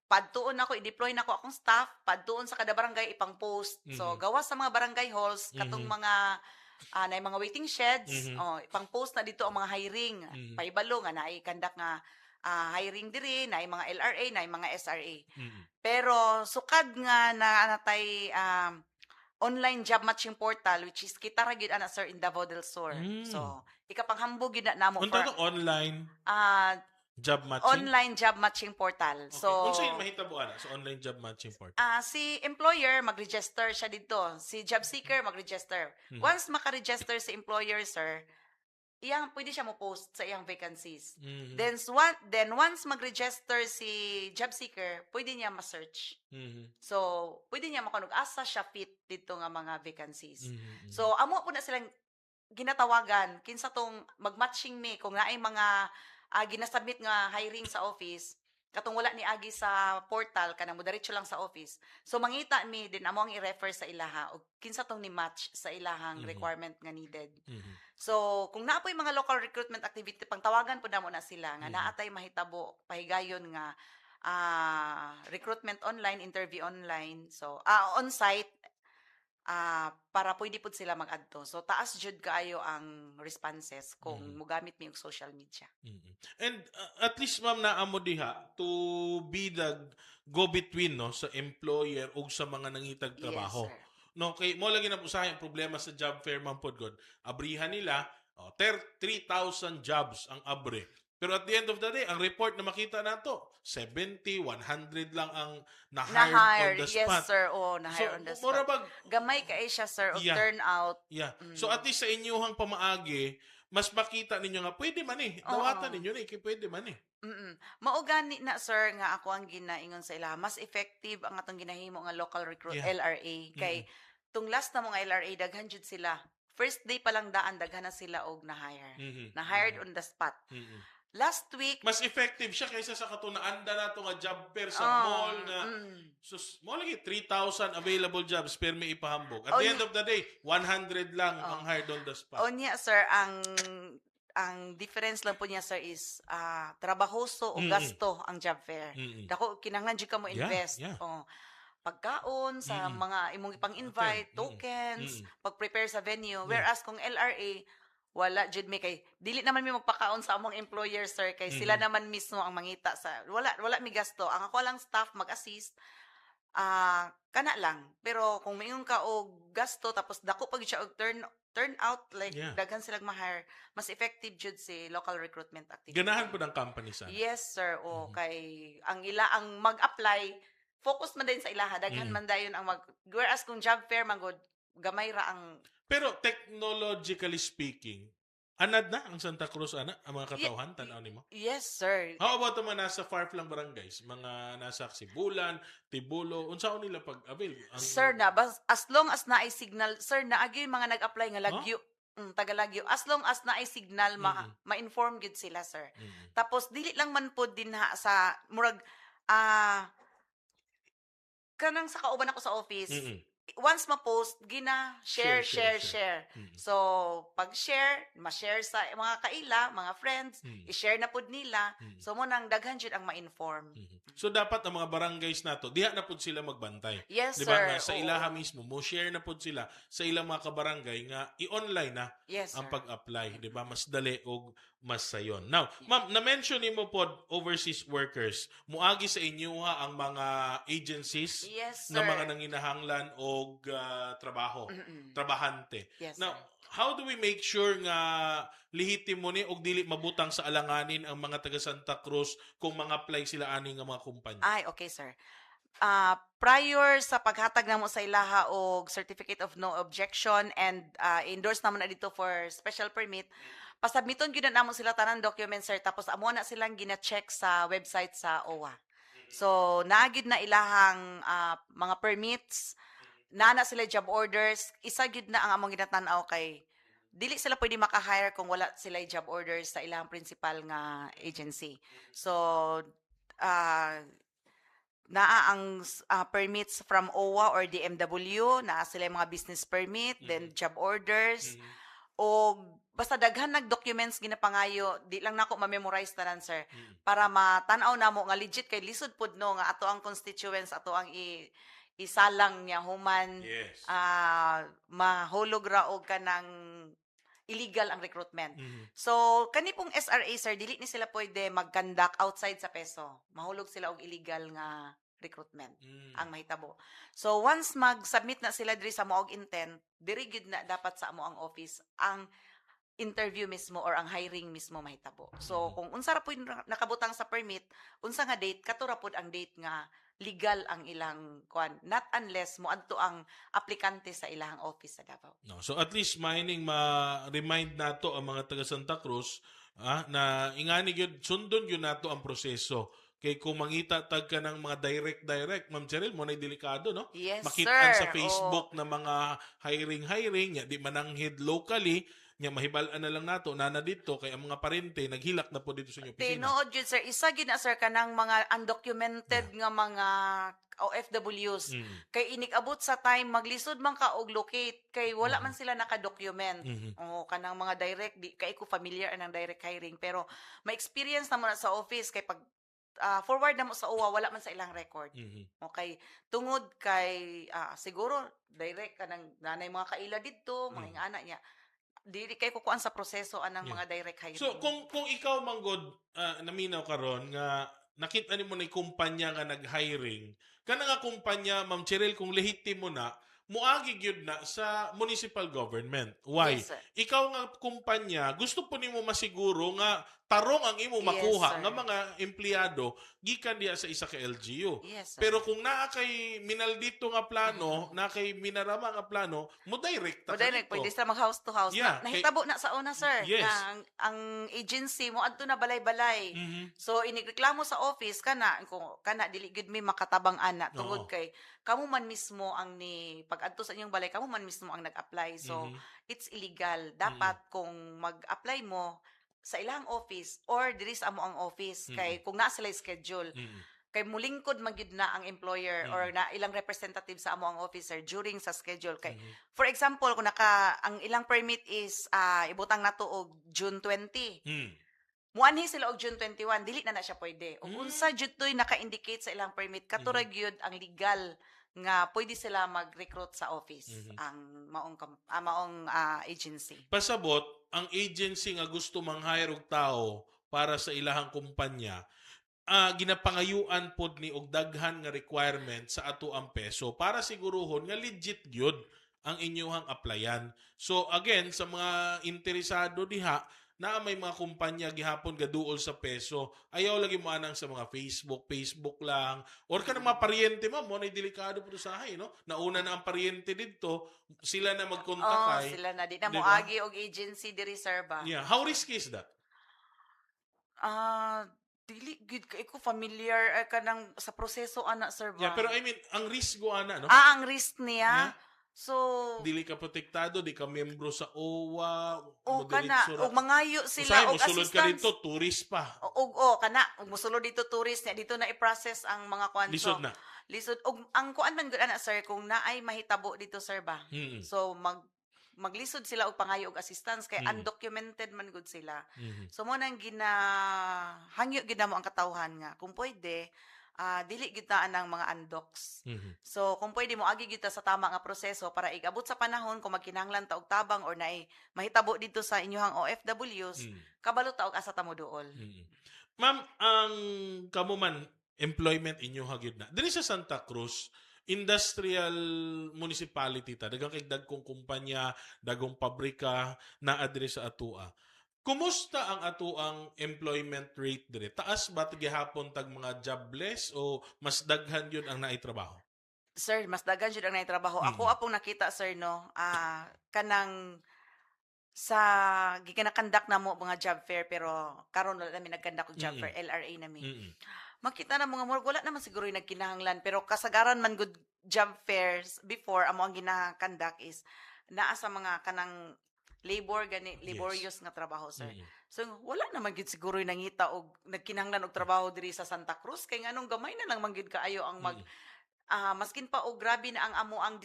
Padtuon ako, i-deploy na ako akong staff, padtuon sa kada barangay ipang post. So, gawas sa mga barangay halls, katong mga na mga waiting sheds, ipang post na dito ang mga hiring. Paibalo nga na ikandak nga hiring diri, na mga LRA, na mga SRA. Pero sukad nga na anatay online job matching portal which is kita ra gyud ana sir in Davao del Sur. So, ikapanghambog gyud na namo for online job matching. Online job matching portal. Okay. So, unsa yung mahitabo ana sa online job matching portal? Si employer mag-register siya dito. Si job seeker mag-register. Once maka-register si employer sir, pwede siya mo post sa iyang vacancies. Then once mag-register si job seeker, pwede niya ma-search. So, pwede niya makanog asa siya fit dito nga mga vacancies. So, amo po na silang ginatawagan kinsa tong mag-matching me kung naay mga ginasubmit nga hiring sa office. Katong wala ni agi sa portal kanang diretso lang sa office. So mangita mi din amo ang i-refer sa ilaha og kinsa tong ni match sa ilahang requirement nga needed. So kung naapoy mga local recruitment activity pangtawagan pud namo na sila nga naatay mahitabo pahigayon nga recruitment online, interview online. So, on-site, para pwede po sila mag-adto. So, taas jud kaayo ang responses kung mugamit mi og social media. Mhm. And at least ma'am naamo diha to be the go-between no sa employer ug sa mga nangitag trabaho. Yes, sir. No, kay mo lagi na po sa akin problema sa job fair man pod god. Abrihan nila 3,000 jobs ang abre. Pero at the end of the day, ang report na makita nato 70, 100 lang ang na-hired on Na-hired, the yes, spot. sir. Na-hired on the mura spot. bag Gamay kay siya, sir, og Yeah. turnout. Yeah. So at least sa inyuhang pamaagi, mas makita ninyo nga pwede man Dawatan ninyo na pwede man Mao gani na, sir, nga ako ang ginaingon sa ila. Mas effective ang atong ginahimo nga local recruit Yeah. LRA kay tung last na mga LRA daghan jud sila. First day pa lang daan daghan na sila og na-hire. Na-hired on the spot. Last week, Mas effective siya kaysa sa katunaanda nato nga job fair sa Oh, mall nga sus mo lagi 3,000 available jobs per may ipahambog. At Oh, the end of the day, 100 lang ang hired on the spot. Onya, sir, ang difference lang po niya, sir, is trabahoso o gasto ang job fair. Dako kinahanglan jud ka mo invest. yeah. Pagkaon sa mga imong ipang-invite, tokens, pag-prepare sa venue. Whereas kung LRA, wala jud mi kay dili naman mi magpakaon sa among employer, sir, kay sila naman mismo ang mangita sa wala mi gasto. Ang ako lang staff mag-assist kana lang. Pero kung mayon ka og gasto tapos dako pag siya og turn out like Yeah. daghan sila ma-hire, mas effective jud si local recruitment activity. Ganahan po ng company sana. Yes, sir. Kay ang mag-apply focus man din sa ilaha daghan man dayon ang whereas kung job fair man gud gamay ra ang Pero technologically speaking, anad na ang Santa Cruz ang mga katawhan tanaw nimo. yes, sir. How about the mga nasa far-flung barangays? Mga nasa Sibulan, Tibulo, unsaon nila pag-avail? Sir, as long as naay signal, sir, naagi yung mga nag-apply nga Lagyo, taga Lagyo. As long as naay signal, ma-inform gud sila, sir. Tapos dili lang man po din sa murag kanang sa kauban ako sa office. Once ma-post, share. Share. So, pag-share, ma-share sa mga kaila, mga friends, i-share na pud nila. So, mo nang daghan jud ang ma-inform. So dapat ang mga barangays nato diha na pud sila magbantay. Yes, Di ba sir. nga sa Oo. ilaha mismo mo share na pud sila sa ilang mga kabarangay nga i-online na Yes, ang sir. pag-apply, di ba? Mas dali og mas sayon. Now, ma'am, na-mention nimo pod overseas workers. Muagi sa inyo ang mga agencies Yes, na sir. mga nanginahanglan og trabaho, trabahante. Yes, Now, sir. how do we make sure nga lehitimo ni og dili mabutang sa alanganin ang mga taga Santa Cruz kung mga apply sila ani nga mga kumpanya? Ay, okay, sir. Prior sa paghatag namo sa ilaha og certificate of no objection and endorse naman na dito for special permit, pasabmiton gyud na namo sila tanan documents, sir, tapos amo na silang gina-check sa website sa OWA. So naagid na ilahang mga permits, na sila job orders, isa gyud na ang among ginatan-aw kay dili sila pwede maka-hire kung wala sila job orders sa ilang principal nga agency. So naa ang permits from OWA or DMW, naa sila yung mga business permit, then job orders, o basta daghan nag-documents ginapangayo, di lang nako ma-memorize tanan, sir, para matanaw namo nga legit kay lisod pud no nga ato ang constituents, ato ang isalang niya human, Yes. mahulog ra og kanang illegal ang recruitment. So, kani pong SRA, sir, dili ni sila pwede mag-conduct outside sa peso. Mahulog sila og illegal nga recruitment ang mahitabo. So, once mag-submit na sila diri sa moog intent, diri gyud na dapat sa amo ang office ang interview mismo or ang hiring mismo mahitabo. So, kung unsa ra pud nakabutang sa permit, unsa nga date, kato ra pud ang date nga legal ang ilang kwan, not unless moadto ang aplikante sa ilang office sa Davao. No, so at least mining ma-remind nato ang mga taga Santa Cruz na ingani gyud sundon gyud nato ang proseso. Kay kung mangita tag ka ng mga direct, Ma'am Cheryl, mo na delikado, no? Yes, Makitaan sir. sa Facebook na mga hiring, di mananghid locally, nya mahibalan na lang nato na dito kay ang mga parente naghilak na po dito sa inyong opisina. Tinuod yun, sir. Isa gid na, sir, kanang mga undocumented nga mga OFWs. Kay inikabot sa time, maglisod man ka og locate. Kay wala man sila naka-document. O kanang mga direct, di kay ko familiar anang direct hiring. Pero ma-experience naman na sa office, kay pag forward na mo sa uwa, wala man sa ilang record. Mhm. Okay, tungod kay siguro direct ka ng nanay mga kaila didto, mga ingana niya. Dili kay kukuan sa proseso anang Yeah. mga direct hiring. So kung ikaw manggod naminaw karon nga nakita nimo na kumpanya nga nag-hiring, kana nga kumpanya Ma'am Cheryl kung lehitimo na muagi gyud na sa municipal government. Why? Yes, sir. Ikaw nga kumpanya gusto po nimo masiguro nga tarong ang imo Yes, makuha sir. nga mga empleyado gikan diya sa isa ka LGU. Yes, sir. Pero kung naa kay minaldito nga plano, na kay minarama nga plano, mo direct ta O direct, dito. pwede sila mag-house to house. Yeah, Nahitabo na sa una, sir. Yes. Na ang agency mo, adto na balay-balay. Mhm. So, inigreklamo sa office, kung dili gud mi makatabang ana. Tungod Oo. kay, kamo man mismo ang pag adto sa inyong balay, kamo man mismo ang nag-apply. So, Mhm. it's illegal. Dapat kung mag-apply mo sa ilang office or diri sa amo ang office. Kay, kung naa sila schedule. Mhm. Kay mulingkod man gyud na ang employer or na ilang representative sa amo ang officer during sa schedule kay for example kung ang ilang permit is ibutang nato og June 20 Mhm. muanhi sila og June 21 dili na siya pwede ug unsa jud toy naka-indicate sa ilang permit katura gyud ang legal nga pwede sila mag-recruit sa office ang maong agency. Pasabot, ang agency nga gusto mang-hire og tao para sa ilahang kumpanya, ginapangayuan pod ni og daghan nga requirement sa ato ang peso para siguruhon nga legit gyud ang inyong applyan. So again, sa mga interesado diha na may mga kumpanya gihapon gaduol sa peso, ayaw lagi mo anang sa mga Facebook lang, or kanang mga paryente mo na delikado po sa hay, no? Nauna na ang paryente didto, sila na magkontak Sila na di na Diba? moagi og agency diri sir ba. Yeah, how risky is that? Dili gid kay ko familiar kanang sa proseso ana sir ba. Yeah, pero I mean, ang risk go ana, no? ang risk niya. Yeah. So Dili ka protektado, di ka membro sa OWA, o kana og mangayo sila Usay, og musulod ka assistance. dito, tourist pa. Og kana og mosulod dito tourist niya dito na i-process ang mga kwanto. Lisod na. Lisod og ang kuan man gud ana sir kung naay mahitabo dito sir ba. Mm-mm. So maglisod sila og pangayo og assistance kay undocumented man gud sila. So mo nang hangyo gid namo ang katawhan nga kung pwede dili gid ta ang mga undocs. So kung pwede mo agi gid ta sa tama nga proseso para igabot sa panahon kung magkinahanglan ta og tabang or naay mahitabo dito sa inyohang OFWs, kabalo ta og asa ta mo duol. Ma'am, ang kamuman employment inyo hagyud na. Diri sa Santa Cruz, industrial municipality ta, daghang kay dagkong kumpanya, dagong pabrika na adre sa atua. Kumusta ang atuang employment rate dire? Taas ba gihapon tag mga jobless o mas daghan yun ang naitrabaho? Sir, mas daghan jud ang naitrabaho. Ako apong nakita sir no, kanang sa gikanakandak na mo mga job fair pero karon wala namin nagkandak og job fair LRA nami. Makita na mga murag wala naman siguro yung nagkinahanglan pero kasagaran man good job fairs before amo ang ginakandak is naa sa mga kanang laborious nga trabaho sir. So wala naman gid siguro yung nangita og nagkinahanglan og trabaho diri sa Santa Cruz kay nganong gamay na lang man gid kaayo ang maskin pa og grabe na ang amo ang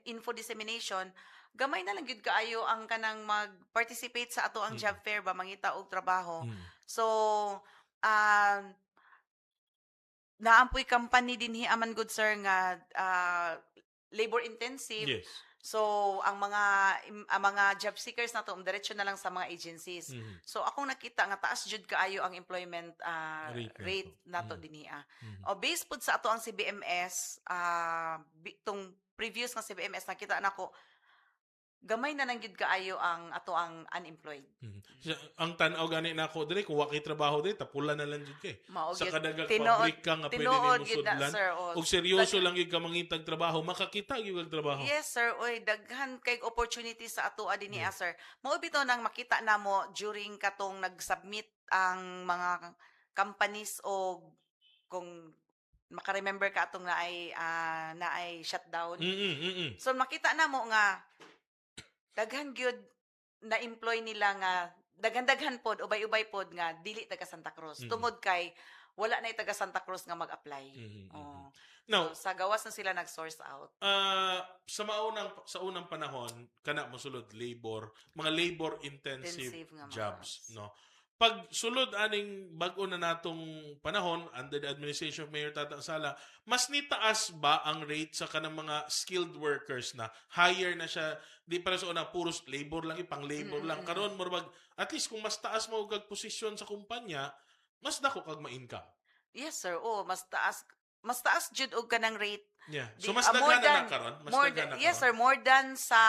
info dissemination, gamay na lang gid kaayo ang kanang mag-participate sa ato ang job fair ba mangita og trabaho. So naampoy company dinhi aman good sir nga labor intensive. Yes. So ang mga job seekers nato diretso na lang sa mga agencies. So akong nakita nga taas jud kaayo ang employment rate nato dinhi. O based pud sa ato ang CBMS tong previous nga CBMS nakita nako gamay na lang gid kaayo ang ato ang unemployed. Ang tan-aw gani nako dire kung wa kay trabaho dire tapula na lang jud kay. Sa kadagag pabrika nga pwede nimo sudlan. Og seryoso lang gyud ka mangitag trabaho, makakita gyud kag trabaho. Yes sir, oy daghan kay opportunity sa ato dinhi sir. Mao bitaw nang makita namo during katong nag-submit ang mga companies o kung maka-remember ka atong naay shutdown. So makita namo nga daghan gyud na employ nila nga daghan-daghan pod ubay-ubay pod nga dili taga Santa Cruz tungod kay wala na taga Santa Cruz nga mag-apply. Now, so, sa gawas na sila nag-source out. Sa unang panahon kana mosulod mga labor intensive jobs, no. pag sulod aning bag-o na natong panahon under the administration of Mayor Tata Sala, mas nitaas ba ang rate sa kanang mga skilled workers na higher na siya, di para sa una puros labor lang, ipang labor lang. Karon murag at least kung mas taas mo kag posisyon sa kumpanya, mas dako kag ma-income. Yes, sir. Oh, mas taas jud og kanang rate. Yeah. So Di- mas more daghan than- na karon, mas More daghan na yes, karon. sir. More than sa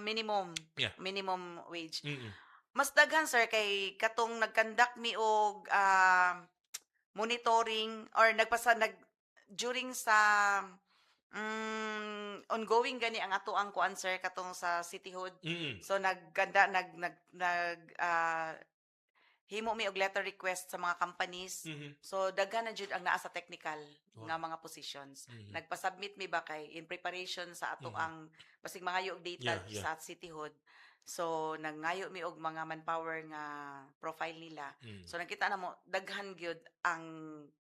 minimum. Yeah. Minimum wage. Mm-mm. Mas daghan, sir, kay katong nagkandak mi og monitoring or during sa ongoing gani ang ato ang kuan, sir, katong sa cityhood. Mm-mm. So himo mi og letter request sa mga companies. Mhm. So daghan na jud ang naa sa technical Wow. nga mga positions. Mhm. Nagpa-submit mi ba kay in preparation sa ato Mhm. ang basig mangayo og data Yeah. sa cityhood. So nangayo mi og mga manpower nga profile nila. Mm. So nakita na mo daghan gyud ang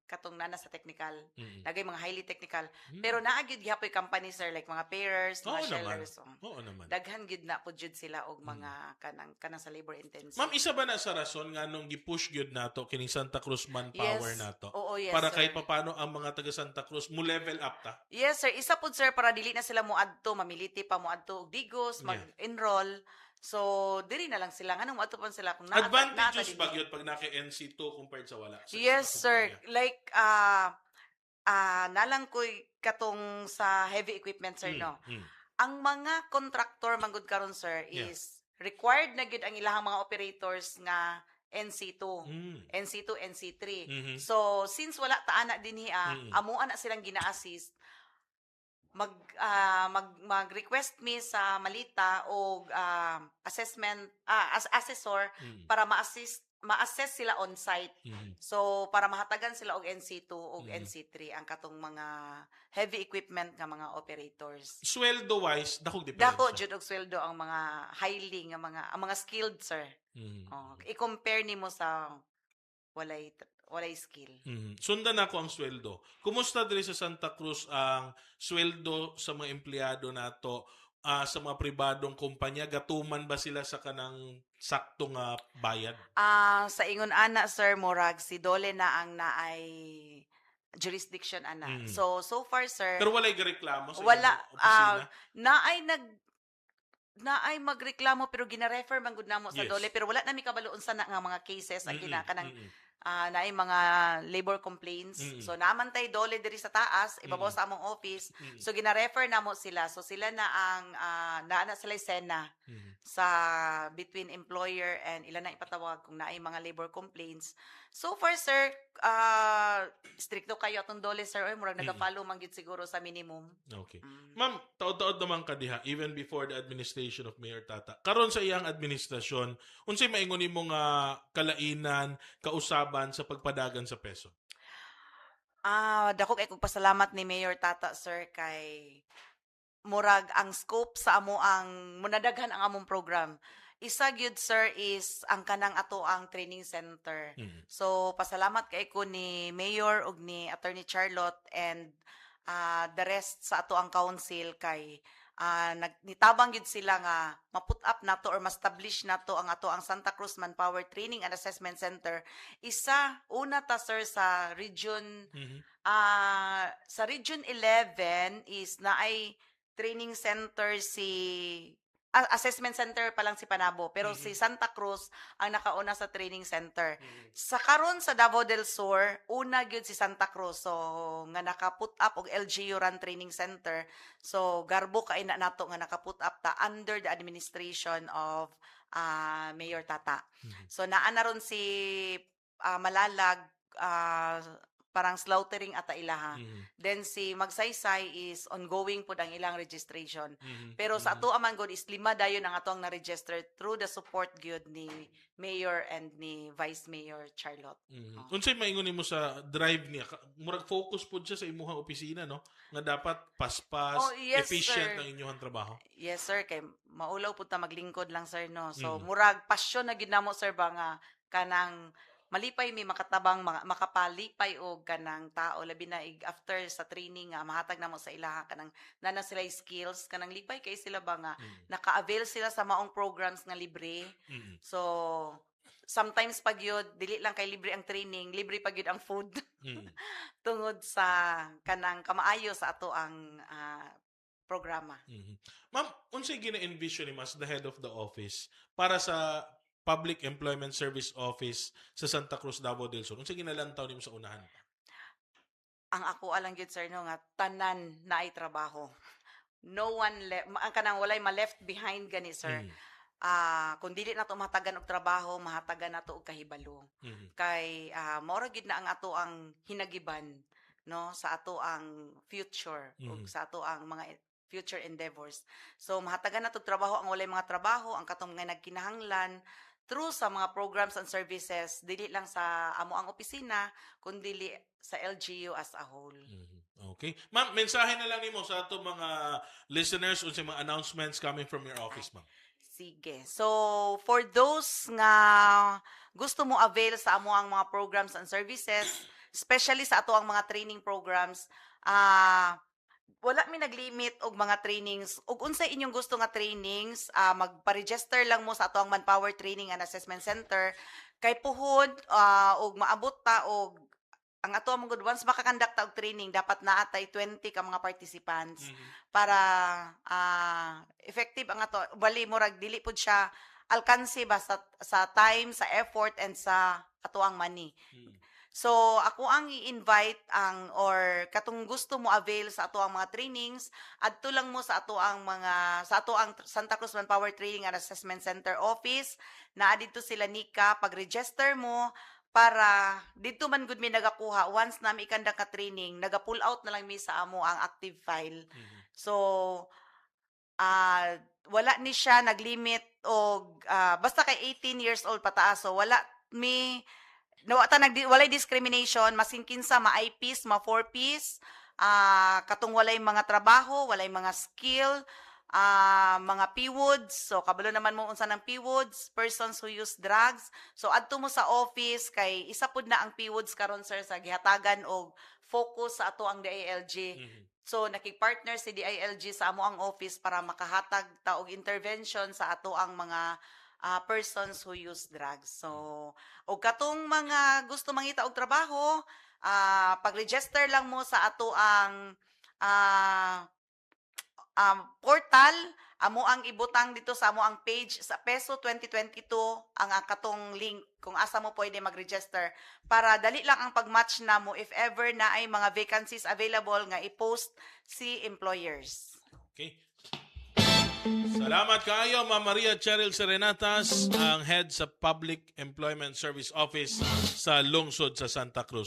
katong nana sa technical. Mm. Nagay mga highly technical. Mm. Pero naa gyud gihapoy company, sir, like mga pairers, Oo mga naman. shellers. So, Oo naman. daghan gyud na po jud sila og mga kanang sa labor intensive. Ma'am, isa ba na sa rason nga nung gi-push gyud nato kining Santa Cruz manpower Yes. nato? Oo, yes, para sir. kahit papaano ang mga taga Santa Cruz mo level up ta? Yes, sir. Isa po, sir, para dili na sila muadto, mamiliti pa muadto og Digos, Yeah. mag-enroll. So, diri na lang sila. Anong muadto pa sila kung Advantages ba gyud pag naka NC2 compared sa wala? Sa Yes, isa sir. kumpanya? Like, nalang ko'y katong sa heavy equipment, sir, no? Mm. Ang mga contractor, manggod karon, sir, Yeah. is required na gyud ang ilahang mga operators nga NC2. Mm. NC2, NC3. Mhm. So, since wala ta ana dinhi, Mm. amo ana silang gina-assist, mag-request mi sa malita o assessor Mm. para ma-assess sila on site. Mhm. So para mahatagan sila og NC2 og Mm. NC3 ang katong mga heavy equipment nga mga operators. Sweldo wise, dakog diferensya. Dako jud og sweldo ang mga highly nga mga skilled, sir. Mhm. Oh, i-compare nimo sa walay skill. Mhm. Sundan ako ang sweldo. Kumusta diri sa Santa Cruz ang sweldo sa mga empleyado nato sa mga pribadong kumpanya? Gatuman ba sila sa kanang sakto nga bayad? Sa ingon ana, sir, murag si Dole na ang naay jurisdiction ana. Mm. So far, sir, Pero walay gareklamo sa wala inyong opisina? naay magreklamo pero gina-refer man gud namo sa Yes. Dole, pero wala nami kabalo unsa na nga mga cases ang Mm-mm. kanang Mm-mm. naay mga labor complaints. Mm. So namantay Dole diri sa taas, ibabaw Mm. sa among office. Mm. So gina-refer namo sila. So sila na ang naa na sila sena Mhm. sa between employer and ilan na ipatawag kung naay mga labor complaints. So far, sir, stricto kayo atong Dole, sir. Oy, murag nag-follow man gyud siguro sa minimum. Okay. Mm. Ma'am, taod-taod naman ka diha even before the administration of Mayor Tata. Karon sa iyang administrasyon, unsay maingon nimo nga kalainan, kausaban sa pagpadagan sa peso? Dako kay kog pasalamat ni Mayor Tata, sir, kay murag ang scope sa amo ang munadaghan ang among program. Isa gyud, sir, is ang kanang ato ang training center. Mhm. So pasalamat kay ko ni Mayor ug ni Attorney Charlotte and the rest sa ato ang council kay nitabang gyud sila nga ma-put up nato or ma-establish nato ang ato ang Santa Cruz Manpower Training and Assessment Center. Una ta, sir, sa region Mhm. sa Region 11 is naay training center assessment center pa lang si Panabo, pero si Santa Cruz ang nakauna sa training center. Sa karon sa Davao del Sur, una gyud si Santa Cruz. So nga naka-put up og LGU run training center. So garbo kay na nato nga naka-put up ta under the administration of Mayor Tata. So naa na ron si Malalag, parang slaughtering ata ilaha. Mhm. Then si Magsaysay is ongoing po ang ilang registration. Mhm. Pero sa ato aman god is 5 dayon ang ato ang na-register through the support gyud ni Mayor and ni Vice Mayor Charlotte. Mhm. Unsay maingon nimo sa drive niya? Murag focus pud siya sa imuhang opisina, no? Nga dapat paspas, Oh, yes, efficient sir. ang inyong trabaho. Yes, sir, kay maulaw pud ta maglingkod lang, sir, no. So Mm. murag pasyon na gid namo, sir, ba nga kanang malipay mi makatabang makapalipay og kanang tao labi na after sa training nga mahatag namo sa ilaha kanang nana sila skills kanang lipay kay sila ba nga naka-avail sila sa maong programs nga libre. Mhm. So sometimes pag yun, dili lang kay libre ang training, libre pag yun ang food. Mm. Tungod sa kanang kamaayo sa ato ang programa. Mhm. Ma'am, unsay gina-envision ni mas the head of the office para sa Public Employment Service Office sa Santa Cruz, Davao del Sur? Unsay ginalantaw nimo sa unahan? Ang ako alang gyud sir no nga tanan na ay trabaho. No one left, ang kanang walay ma-left behind gani sir. Mm. Kung dili na to mahatagan og trabaho, mahatagan na to og kahibalo. Mhm. Kay mao ra gid na ang ato ang hinagiban no sa ato ang future ug Mhm. sa ato ang mga future endeavors. So mahatagan na to og trabaho ang walay mga trabaho, ang katong nga nagkinahanglan through sa mga programs and services dili lang sa amo ang opisina kundi sa LGU as a whole. Mhm. Okay. Ma'am, mensahe na lang nimo sa ato mga listeners unsay mga announcements coming from your office, ma'am. Sige. So, for those nga gusto mo avail sa amo ang mga programs and services, especially sa ato ang mga training programs, wala mi naglimit og mga trainings ug unsay inyong gusto nga trainings, magpa-register lang mo sa ato ang Manpower Training and Assessment Center kay puhod og maabot ta og ang ato ang good once makakandak ta og training dapat naatay 20 ka mga participants Mhm. para effective ang ato bali murag dili pud siya alkansi ba sa time, sa effort and sa ato ang money. Mhm. So ako ang i-invite or katong gusto mo avail sa ato ang mga trainings adto lang mo sa ato ang Santa Cruz Manpower Training and Assessment Center office naa dito sila Nika pag-register mo para dito man gud mi nagakuha once na mi ikanda ka training naga-pull out na lang mi sa amo ang active file. Mhm. So wala ni siya naglimit og basta kay 18 years old pataas so wala mi walay discrimination masing kinsa ma-IPs, ma-4Ps, katong walay mga trabaho, walay mga skill, mga PWODs. So kabalo naman mo unsa ng PWODs, persons who use drugs. So adto mo sa office kay isa pud na ang PWODs karon sir sa gihatagan og focus sa ato ang DILG. Mhm. So nakig-partner si DILG sa amo ang office para makahatag ta og intervention sa ato ang mga persons who use drugs. So, og katong mga gusto mangita og trabaho, pag-register lang mo sa ato ang portal, amo ang ibutang dito sa amo ang page sa Peso 2022 ang katong link kung asa mo pwede mag-register para dali lang ang pag-match na mo if ever na ay mga vacancies available nga i-post si employers. Okay. Salamat kaayo, Ma'am Maria Cheryl Serenatas, ang head sa Public Employment Service Office sa lungsod sa Santa Cruz.